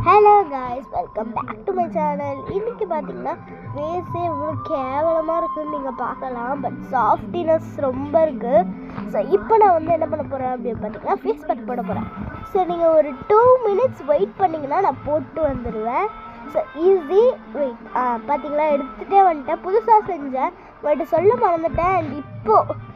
Hello guys, welcome back to my channel. இன்றைக்கி பார்த்தீங்கன்னா ஃபேஸே இவ்வளோ கேவலமாக இருக்குதுன்னு நீங்கள் பார்க்கலாம். பட் சாஃப்டினஸ் ரொம்ப இருக்குது. ஸோ இப்போ நான் வந்து என்ன பண்ண போகிறேன் அப்படின்னு பார்த்தீங்கன்னா ஃபேஸ் பேக் போட போகிறேன். ஸோ நீங்கள் ஒரு 2 minutes வெயிட் பண்ணிங்கன்னா நான் போட்டு வந்துடுவேன். So easy. வெயிட் பார்த்தீங்களா, எடுத்துகிட்டே வந்துட்டேன். புதுசாக செஞ்சேன், பட் சொல்ல மறந்துட்டேன். அண்ட் இப்போது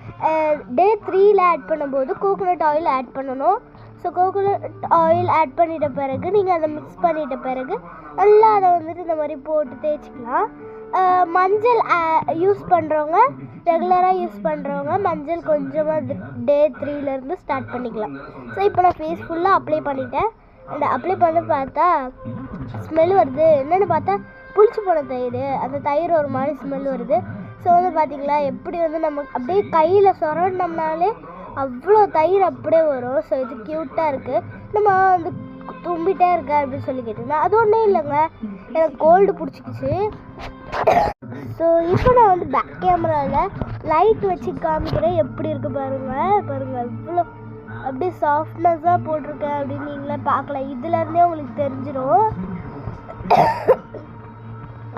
டே 3ல் ஆட் பண்ணும்போது கோகோனட் ஆயில் ஆட் பண்ணணும். ஸோ கோகோனட் ஆயில் ஆட் பண்ணிட்ட பிறகு நீங்கள் அதை மிக்ஸ் பண்ணிட்ட பிறகு நல்லா அதை வந்துட்டு இந்த மாதிரி போட்டு தேய்ச்சிக்கலாம். மஞ்சள் யூஸ் பண்ணுறவங்க, ரெகுலராக யூஸ் பண்ணுறவங்க மஞ்சள் கொஞ்சமாக டே 3லேருந்து ஸ்டார்ட் பண்ணிக்கலாம். ஸோ இப்போ நான் ஃபேஸ் ஃபுல்லாக அப்ளை பண்ணிட்டேன். அண்ட் அப்ளை பண்ணி பார்த்தா ஸ்மெல் வருது. என்னென்னு பார்த்தா புளிச்சு போன தயிர், அந்த தயிர் ஒரு மாதிரி ஸ்மெல் வருது. ஸோ வந்து பார்த்திங்களா எப்படி வந்து நம்ம அப்படியே கையில் சொரண்டோம்னாலே அவ்வளோ தயிர் அப்படியே வரும். ஸோ இது க்யூட்டாக இருக்குது. நம்ம வந்து தும்பிட்டே இருக்க அப்படின்னு சொல்லி கேட்டிங்கன்னா அது ஒன்றும் இல்லைங்க, எனக்கு கோல்டு பிடிச்சிக்கிச்சு. ஸோ இப்போ நான் வந்து பேக் கேமராவில் லைட் வச்சு காமிக்கிறேன். எப்படி இருக்குது பாருங்கள் இவ்வளோ அப்படியே சாஃப்ட்னஸாக போட்டிருக்கேன் அப்படின்னு நீங்களே பார்க்கலாம். இதுலேருந்தே உங்களுக்கு தெரிஞ்சிடும்.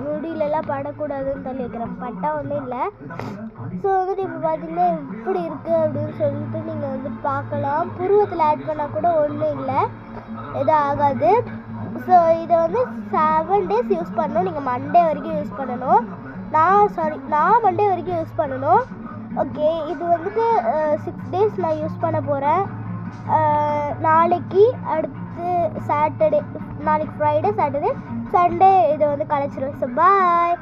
முடியலெல்லாம் படக்கூடாதுன்னு சொல்லி வைக்கிறேன், பட்டா ஒன்றும் இல்லை. ஸோ வந்துட்டு இப்போ பார்த்தீங்கன்னா எப்படி இருக்குது அப்படின்னு சொல்லிட்டு நீங்கள் வந்து பார்க்கலாம். புருவத்தில் ஆட் பண்ணால் கூட ஒன்றும் இல்லை, எதுவும் ஆகாது. ஸோ இதை வந்து 7 days யூஸ் பண்ணணும். நீங்கள் மண்டே வரைக்கும் யூஸ் பண்ணணும். நான் மண்டே வரைக்கும் யூஸ் பண்ணணும். ஓகே, இது வந்துட்டு 6 days நான் யூஸ் பண்ண போகிறேன். நாளைக்கு அடுத்து சாட்டர்டே, நாளைக்கு ஃப்ரைடே, சாட்டர்டே, சண்டே இதை வந்து கலைச்சிடும். So bye.